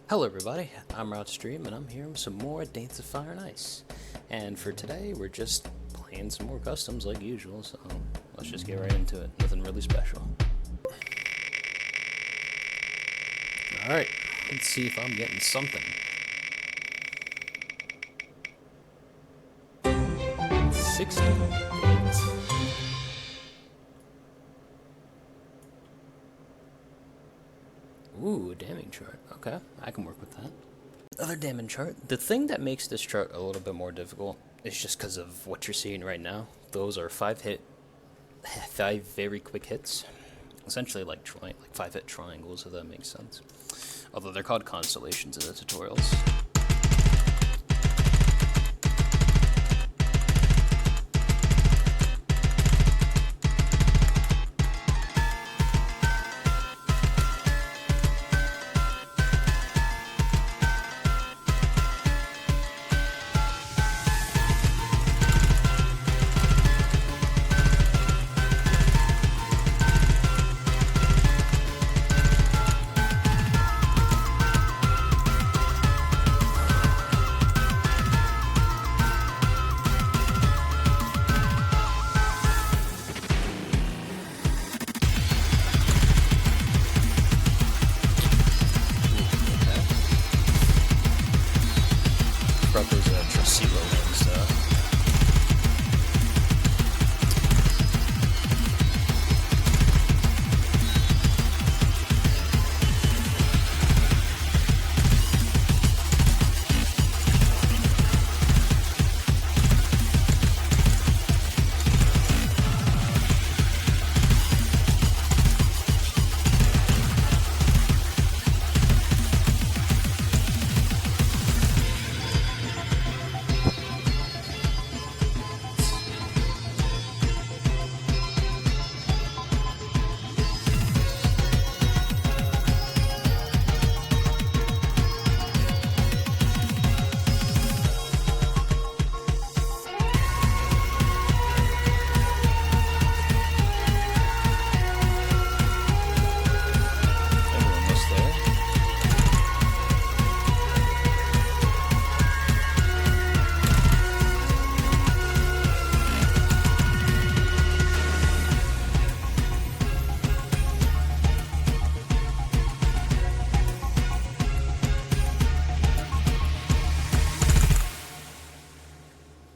Hello everybody, I'm Wroughtstream and I'm here with some more Dance of Fire and Ice. And for today, we're just playing some more customs like usual, so let's just get right into it. Nothing really special. Alright, let's see if I'm getting something. 68. Ooh, a damning chart. Okay, I can work with that. Another damning chart. The thing that makes this chart a little bit more difficult is just because of what you're seeing right now. Those are 5 very quick hits. Essentially like 5-hit triangles, if that makes sense. Although they're called constellations in the tutorials.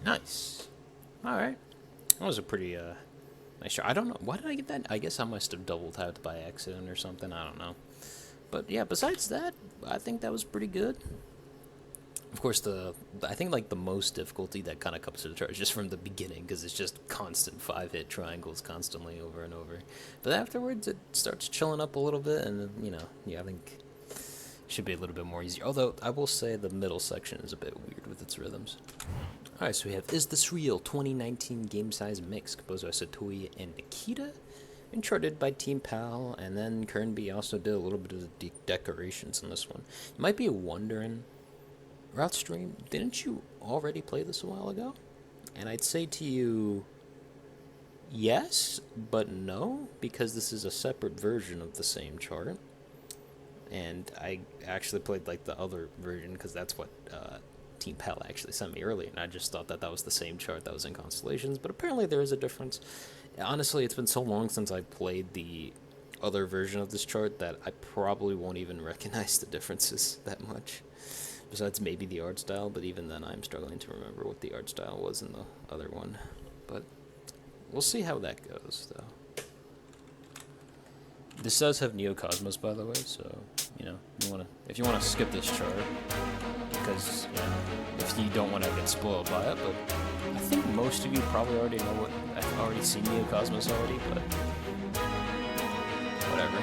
Nice. Alright. That was a pretty, nice shot. I don't know. Why did I get that? I guess I must have double tapped by accident or something. I don't know. But yeah, besides that, I think that was pretty good. Of course, I think like the most difficulty that kind of comes to the chart is just from the beginning, because it's just constant 5-hit triangles constantly over and over. But afterwards, it starts chilling up a little bit, and you know, yeah, I think it should be a little bit more easier. Although I will say the middle section is a bit weird with its rhythms. Alright, so we have Is This Real 2019 Game Size Mix, composed by Satoshi and Nikita, and charted by Team Pal, and then Kernby also did a little bit of the decorations in this one. You might be wondering, Wroughtstream, didn't you already play this a while ago? And I'd say to you, yes, but no, because this is a separate version of the same chart. And I actually played like the other version, because that's what Team Pal actually sent me earlier, and I just thought that that was the same chart that was in Constellations, but apparently there is a difference. Honestly, it's been so long since I played the other version of this chart that I probably won't even recognize the differences that much. Besides maybe the art style, but even then I'm struggling to remember what the art style was in the other one. But we'll see how that goes, though. This does have Neocosmos, by the way, so, you know, if you wanna skip this chart, because, you know, if you don't want to get spoiled by it, but I think most of you probably already know I've already seen Neocosmos already, but whatever.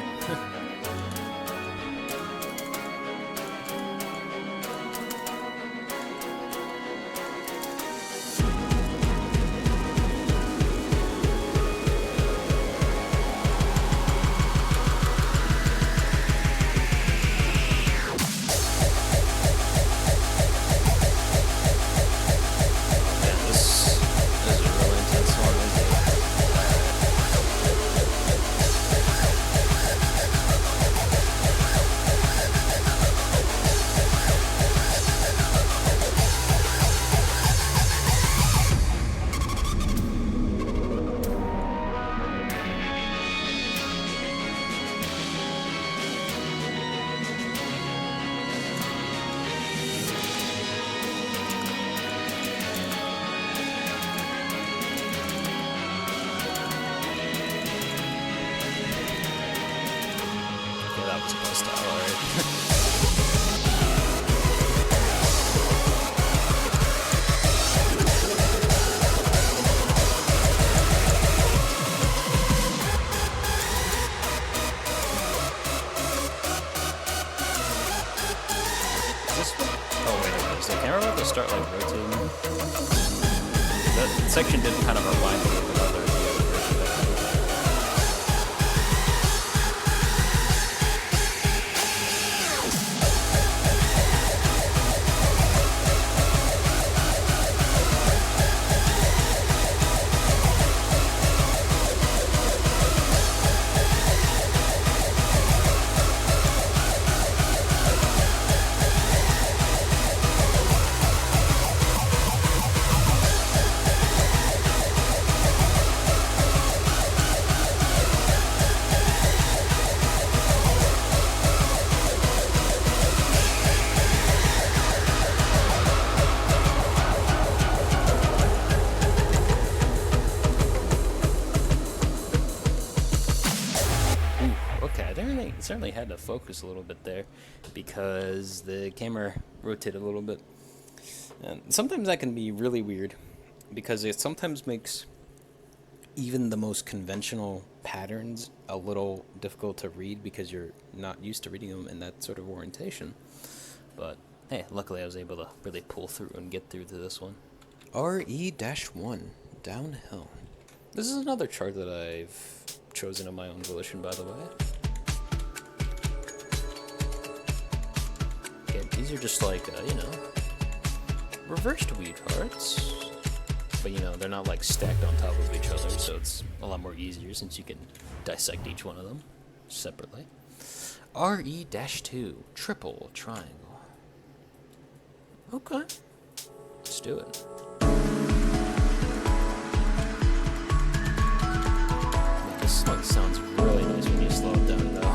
this what? Oh wait a minute, is the camera about to start like rotating? That section did kind of remind me of another the other version that I did. Certainly had to focus a little bit there because the camera rotated a little bit. And sometimes that can be really weird because it sometimes makes even the most conventional patterns a little difficult to read because you're not used to reading them in that sort of orientation. But hey, luckily I was able to really pull through and get through to this one. RE-1, Downhill. This is another chart that I've chosen of my own volition, by the way. These are just like, reversed weed hearts. But, they're not like stacked on top of each other, so it's a lot more easier since you can dissect each one of them separately. RE-2, triple triangle. Okay. Let's do it. This one sounds really nice when you slow it down, though.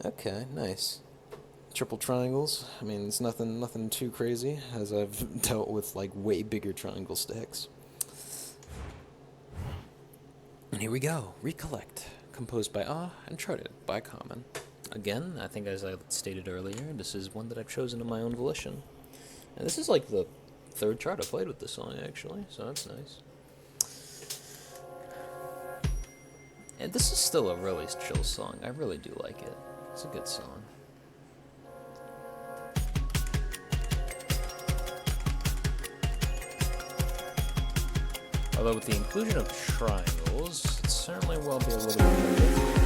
Okay, nice. Triple triangles. I mean, it's nothing too crazy, as I've dealt with like way bigger triangle stacks. And here we go. Recollect, composed by and charted by Common. Again, I think as I stated earlier, this is one that I've chosen of my own volition. And this is like the third chart I played with this song, actually, so that's nice. And this is still a really chill song. I really do like it. It's a good song. Although with the inclusion of triangles, it certainly will be a little bit better.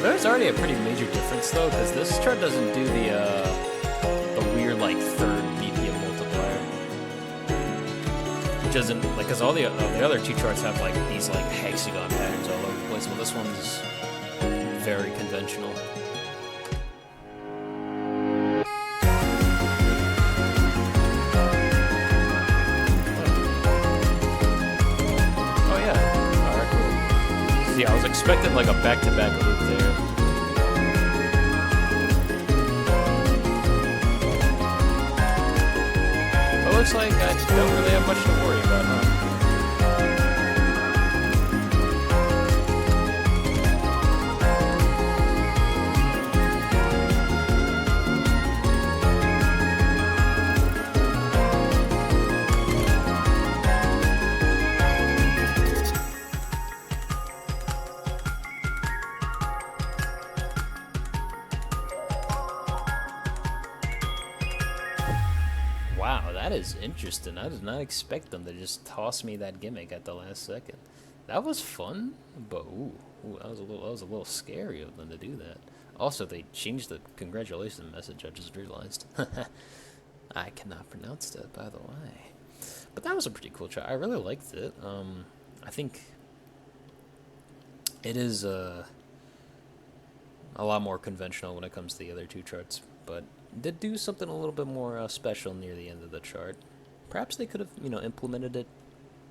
There's already a pretty major difference though, because this chart doesn't do the weird like third BPM multiplier, which isn't like, because all the other two charts have like these like hexagon patterns all over the place. Well, this one's very conventional. Oh yeah, all right, cool. Yeah, I was expecting like a back-to-back loop there. Looks like I don't really have much to worry about, huh? Wow, that is interesting. I did not expect them to just toss me that gimmick at the last second. That was fun, but ooh, that was a little scary of them to do that. Also, they changed the congratulations message. I just realized. I cannot pronounce that, by the way. But that was a pretty cool try. I really liked it. I think it is a lot more conventional when it comes to the other two charts, but did do something a little bit more special near the end of the chart. Perhaps they could have, implemented it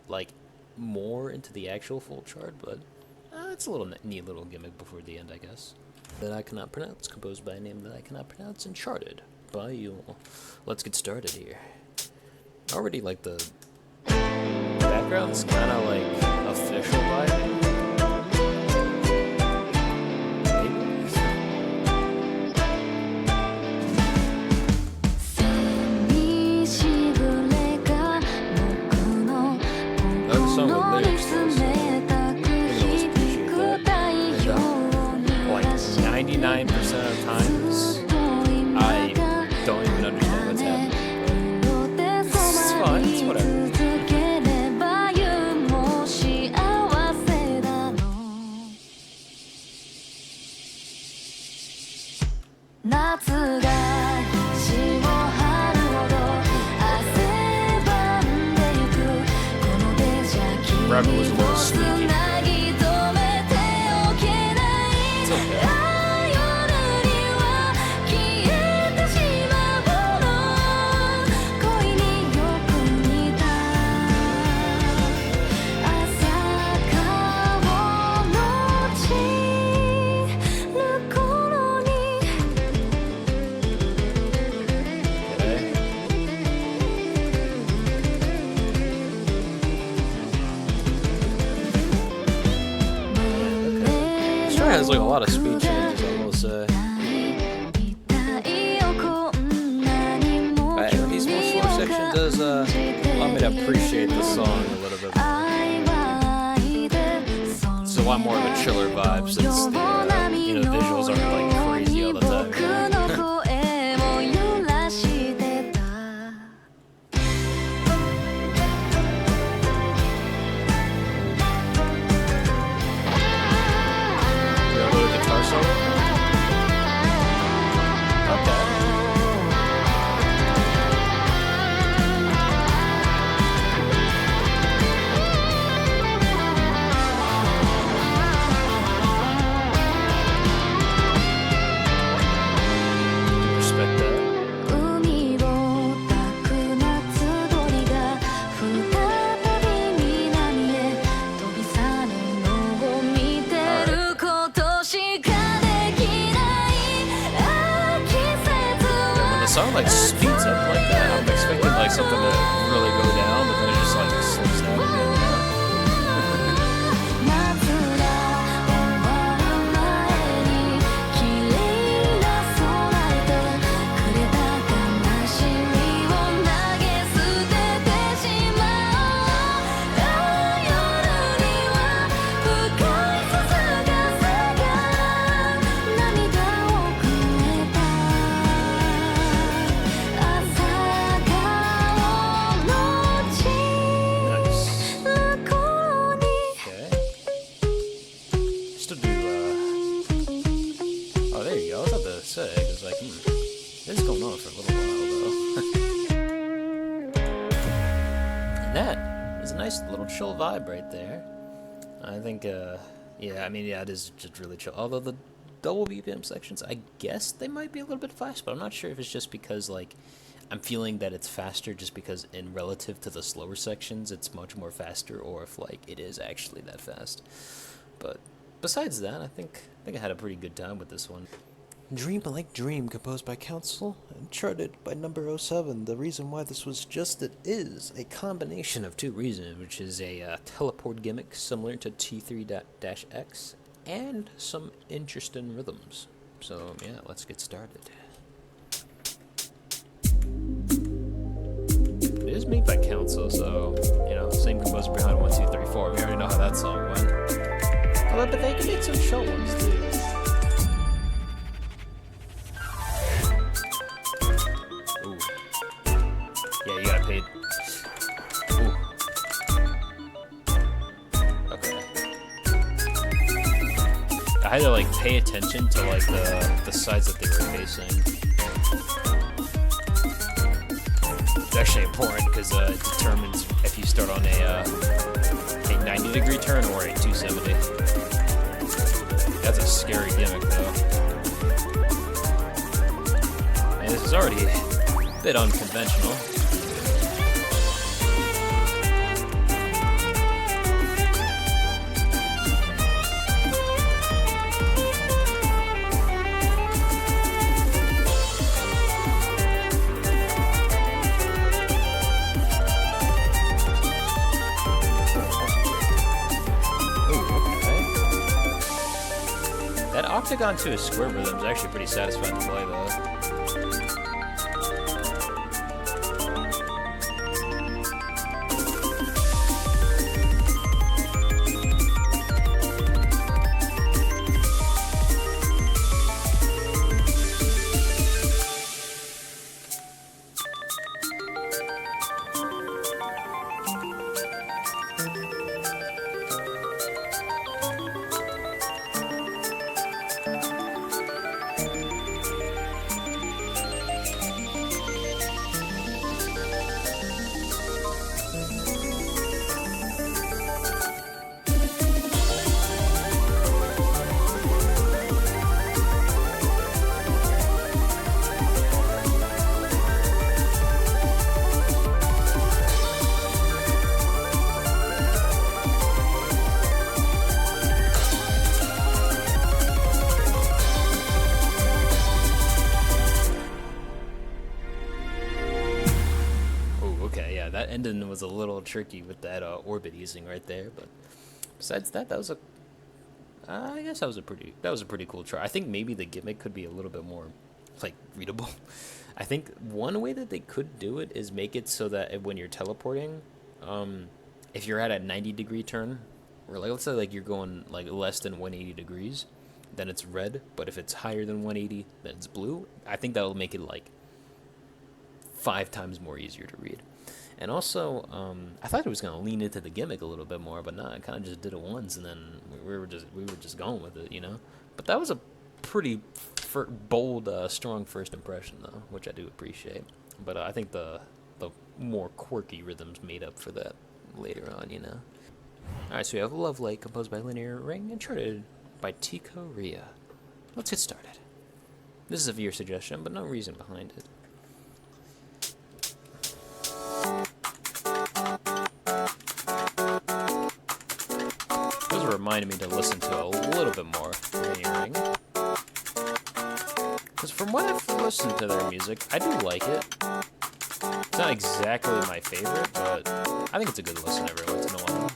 like more into the actual full chart, but it's a little neat little gimmick before the end, I guess. That I cannot pronounce, composed by a name that I cannot pronounce, and charted by you. Let's get started here. Already like the background's kind of like official vibe. Rebel was a little sneaky. It's okay. Has like a lot of speed changes, I will say. These more slow section does allow me to appreciate the song a little bit more. It's a lot more of a chiller vibe since the visuals aren't like crazy all the time. Song like speeds up like that. I'm expecting like something to really go down, but then it just like slows down again. This is going on for a little while, though. And that is a nice little chill vibe right there. I think, it is just really chill. Although the double BPM sections, I guess they might be a little bit fast, but I'm not sure if it's just because, like, I'm feeling that it's faster just because in relative to the slower sections, it's much more faster, or if, like, it is actually that fast. But besides that, I think I had a pretty good time with this one. Dream Like Dream, composed by Council and charted by number 07. The reason why this was just it is a combination of two reasons, which is a teleport gimmick similar to T3-X and some interesting rhythms. So yeah, let's get started. It is made by Council, so same composer behind 1, 2, 3, 4. We already know how that song went. But they can make some chill ones too. Yeah, you gotta pay. Ooh. Okay. I had to like pay attention to like the sides that they were facing. It's actually important because it determines if you start on a 90-degree turn or a 270. That's a scary gimmick though. And this is already a bit unconventional. That octagon to a square rhythm is actually pretty satisfying to play, though. That ending was a little tricky with that orbit easing right there, but besides that, that was a I guess that was a pretty cool try. I think maybe the gimmick could be a little bit more like readable. I think one way that they could do it is make it so that when you're teleporting, if you're at a 90-degree turn, or like let's say like you're going like less than 180 degrees, then it's red, but if it's higher than 180, then it's blue. I think that'll make it like 5 times more easier to read. And also, I thought it was gonna lean into the gimmick a little bit more, but no, I kind of just did it once, and then we were just going with it, you know. But that was a pretty bold, strong first impression, though, which I do appreciate. But I think the more quirky rhythms made up for that later on, you know. All right, so we have Love Lake, composed by Linear Ring and charted by Tico Ria. Let's get started. This is a viewer suggestion, but no reason behind it. Reminded me to listen to a little bit more Linear Ring, because from what I've listened to their music, I do like it. It's not exactly my favorite, but I think it's a good listen every once in a while.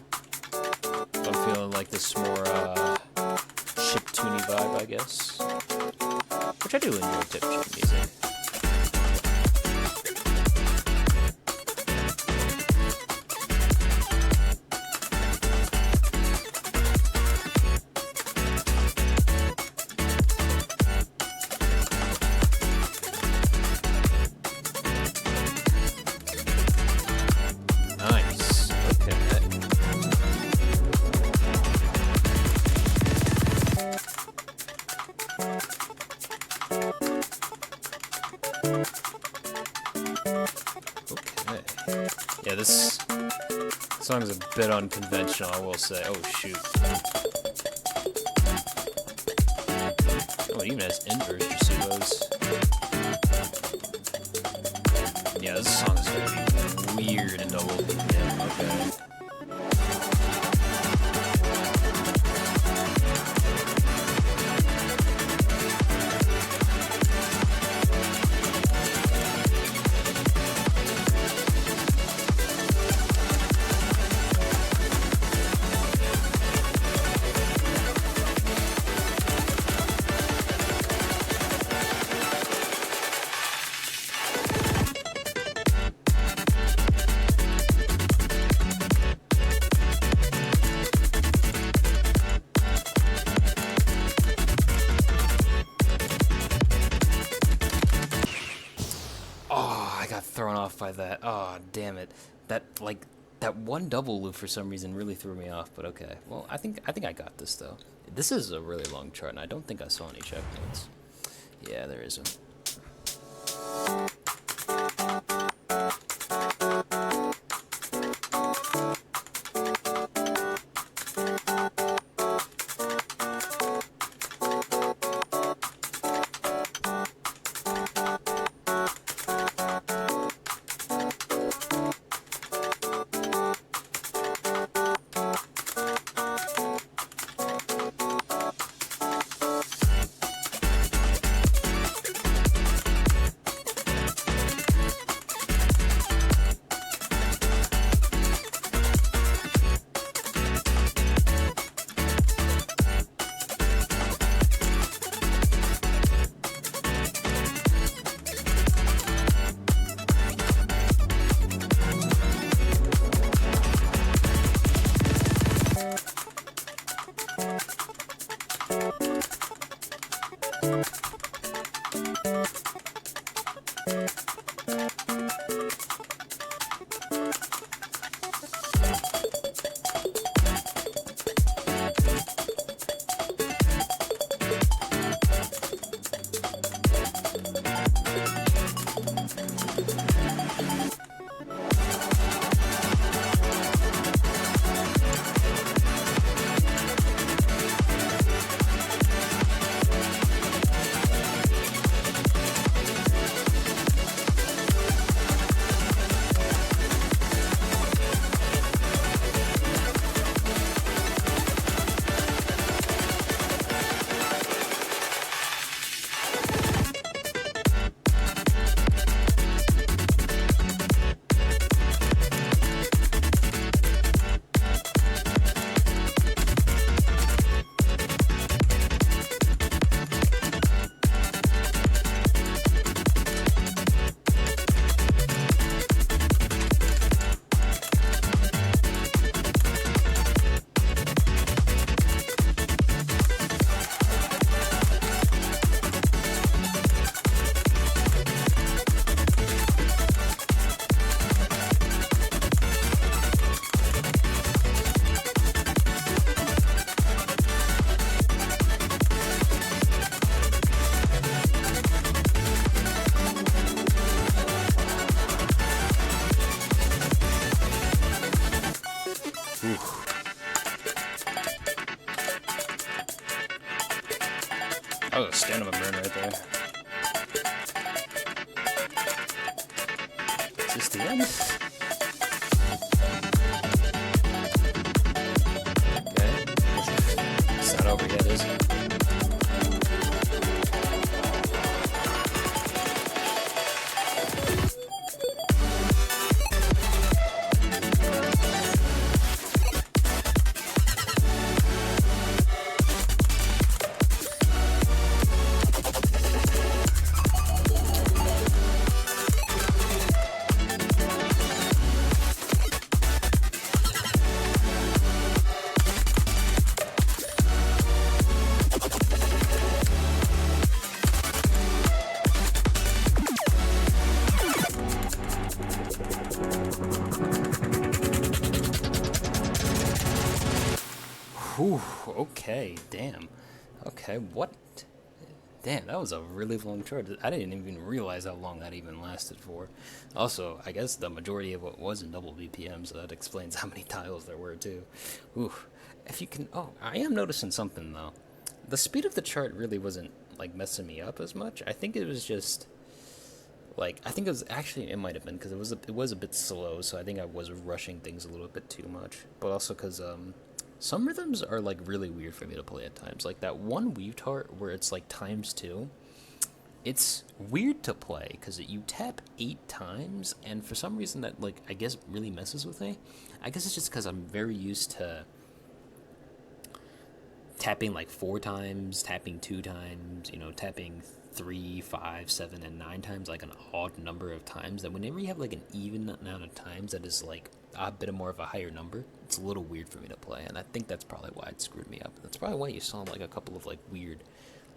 So I'm feeling like this more chiptune vibe, I guess, which I do enjoy chip music. Yeah, this song is a bit unconventional, I will say. Oh, shoot. Oh, it even has inverse, you see those? Yeah, this song is gonna be weird and double. Yeah, okay. Thrown off by that. Oh, damn it. That one double loop for some reason really threw me off, but okay. Well, I think I got this though. This is a really long chart and I don't think I saw any checkpoints. Yeah, there isn't. That was a stand-up burn right there. Is this the end? Okay. It's not over yet, is it? Whew, okay, damn. Okay, what? Damn, that was a really long chart. I didn't even realize how long that even lasted for. Also, I guess the majority of it was in double BPM, so that explains how many tiles there were, too. Ooh, if you can... Oh, I am noticing something, though. The speed of the chart really wasn't, like, messing me up as much. I think it was just... Like, I think it was... Actually, it might have been, because it was a bit slow, so I think I was rushing things a little bit too much. But also because, some rhythms are, like, really weird for me to play at times. Like, that one weave tart where it's, like, ×2. It's weird to play, because you tap 8 times, and for some reason that, like, I guess really messes with me. I guess it's just because I'm very used to tapping, like, 4 times, tapping 2 times, you know, tapping 3, 5, 7, and 9 times, like, an odd number of times. That whenever you have, like, an even amount of times that is, like, a bit more of a higher number, it's a little weird for me to play, and I think that's probably why it screwed me up. That's probably why you saw, like, a couple of, like, weird,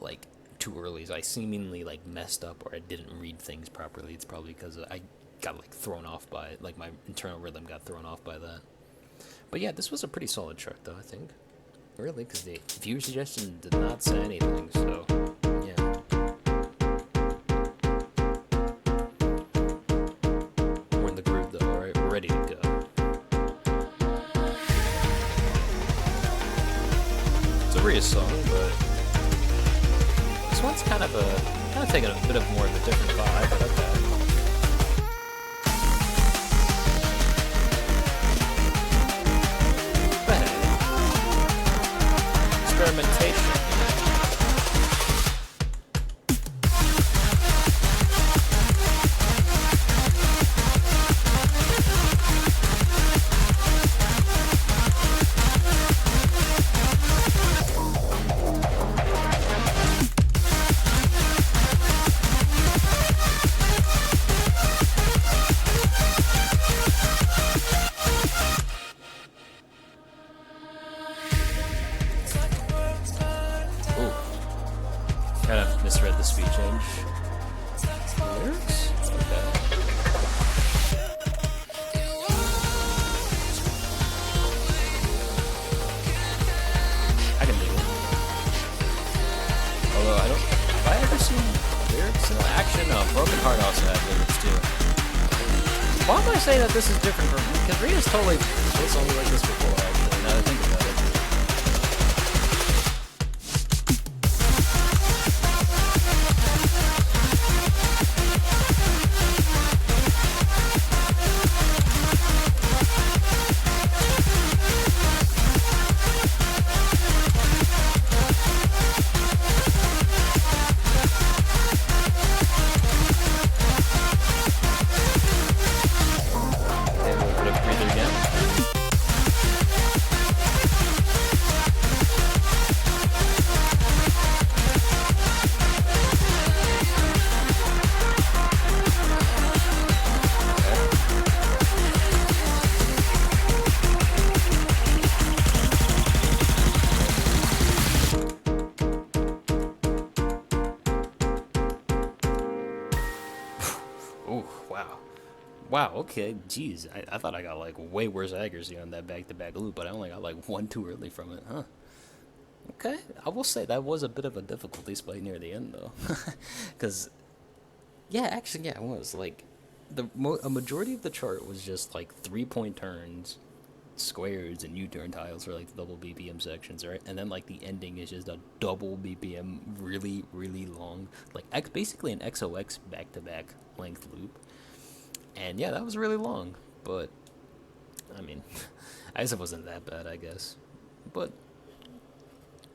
like, too earlys. I seemingly, like, messed up, or I didn't read things properly. It's probably because I got, like, thrown off by it. Like, my internal rhythm got thrown off by that. But yeah, this was a pretty solid chart, though, I think. Really, because the viewer suggestion did not say anything, so yeah. We're in the groove, though. Alright, we're ready to go. It's a Rhea song, but this one's kind of taking a bit of more of a different vibe, but okay. Experimentation. Why am I saying that this is different from... Because Rita's totally played songs like this before, actually, now that I think about it. Okay, we'll put a breather again. Oh, wow. Wow, okay, jeez. I thought I got, like, way worse accuracy on that back-to-back loop, but I only got, like, one too early from it, huh? Okay, I will say that was a bit of a difficulty spike near the end, though. Because, yeah, actually, yeah, it was, like, a majority of the chart was just, like, 3-point turns, squares, and U-turn tiles for, like, the double BPM sections, right? And then, like, the ending is just a double BPM, really, really long, like, basically an XOX back-to-back length loop. And yeah, that was really long, but I mean, I guess it wasn't that bad, I guess. But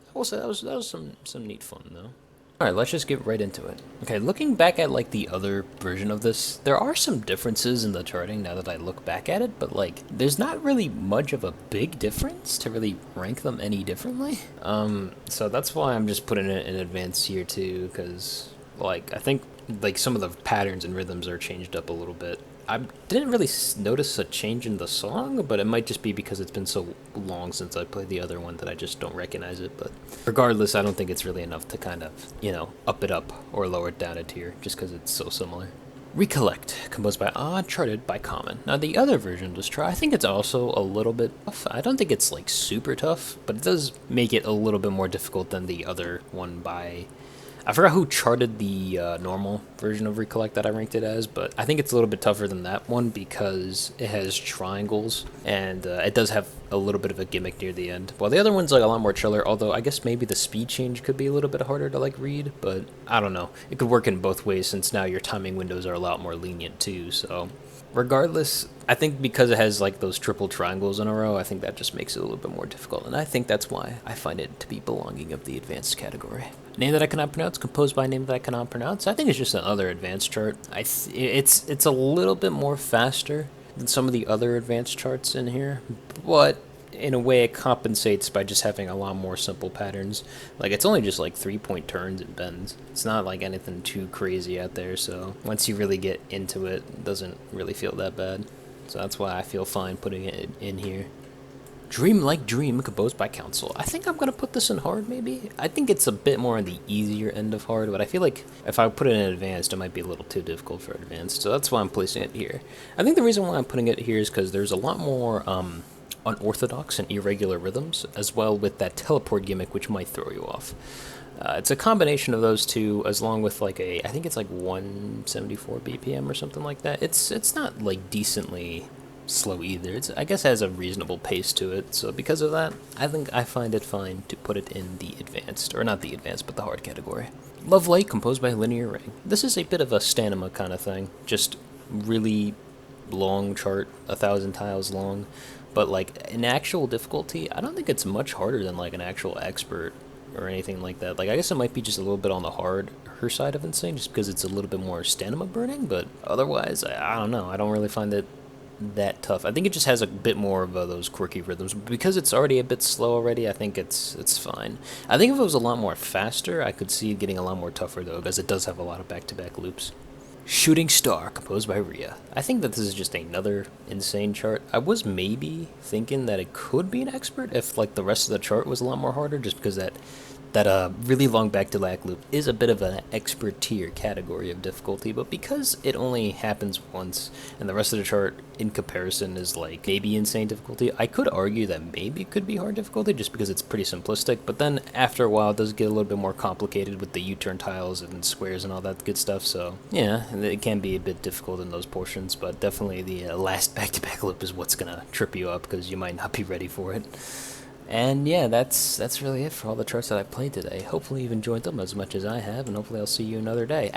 I will say that was some neat fun though. All right, let's just get right into it. Okay, looking back at like the other version of this, there are some differences in the charting now that I look back at it, but like there's not really much of a big difference to really rank them any differently. So that's why I'm just putting it in advance here too, because like I think like some of the patterns and rhythms are changed up a little bit. I didn't really notice a change in the song, but it might just be because it's been so long since I played the other one that I just don't recognize it. But regardless, I don't think it's really enough to kind of, you know, up it up or lower it down a tier just because it's so similar. Recollect, composed by Odd, charted by Common. Now the other version of this chart, I think it's also a little bit tough. I don't think it's like super tough, but it does make it a little bit more difficult than the other one by... I forgot who charted the normal version of Recollect that I ranked it as, but I think it's a little bit tougher than that one because it has triangles, and it does have a little bit of a gimmick near the end. While the other one's like a lot more chiller, although I guess maybe the speed change could be a little bit harder to like read, but I don't know. It could work in both ways since now your timing windows are a lot more lenient too, so... Regardless, I think because it has like those triple triangles in a row, I think that just makes it a little bit more difficult, and I think that's why I find it to be belonging of the advanced category. Name that I cannot pronounce, composed by a name that I cannot pronounce. I think it's just another advanced chart. It's a little bit more faster than some of the other advanced charts in here, but in a way it compensates by just having a lot more simple patterns. Like it's only just like 3-point turns and bends. It's not like anything too crazy out there, so once you really get into it, it doesn't really feel that bad. So that's why I feel fine putting it in here. Dream Like Dream, composed by Council. I think I'm going to put this in hard, maybe? I think it's a bit more on the easier end of hard, but I feel like if I put it in advanced, it might be a little too difficult for advanced, so that's why I'm placing it here. I think the reason why I'm putting it here is because there's a lot more unorthodox and irregular rhythms, as well with that teleport gimmick, which might throw you off. It's a combination of those two, as long with like I think it's like 174 BPM or something like that. It's not like decently slow either. I guess it has a reasonable pace to it, so because of that, I think I find it fine to put it in the advanced, or not the advanced, but the hard category. Love Light, composed by Linear Ring. This is a bit of a Stanima kind of thing, just really long chart, 1,000 tiles long, but like in actual difficulty, I don't think it's much harder than like an actual expert or anything like that. Like I guess it might be just a little bit on the harder side of insane, just because it's a little bit more Stanima burning, but otherwise, I don't know. I don't really find it that tough. I think it just has a bit more of those quirky rhythms. Because it's already a bit slow already, I think it's fine. I think if it was a lot more faster, I could see it getting a lot more tougher though, because it does have a lot of back-to-back loops. Shooting Star, composed by Rhea. I think that this is just another insane chart. I was maybe thinking that it could be an expert if like the rest of the chart was a lot more harder, just because that that really long back-to-back loop is a bit of an expert tier category of difficulty, but because it only happens once and the rest of the chart in comparison is like maybe insane difficulty, I could argue that maybe it could be hard difficulty just because it's pretty simplistic, but then after a while it does get a little bit more complicated with the U-turn tiles and squares and all that good stuff, so yeah, it can be a bit difficult in those portions, but definitely the last back-to-back loop is what's gonna trip you up because you might not be ready for it. And yeah, that's really it for all the charts that I played today. Hopefully you've enjoyed them as much as I have, and hopefully I'll see you another day.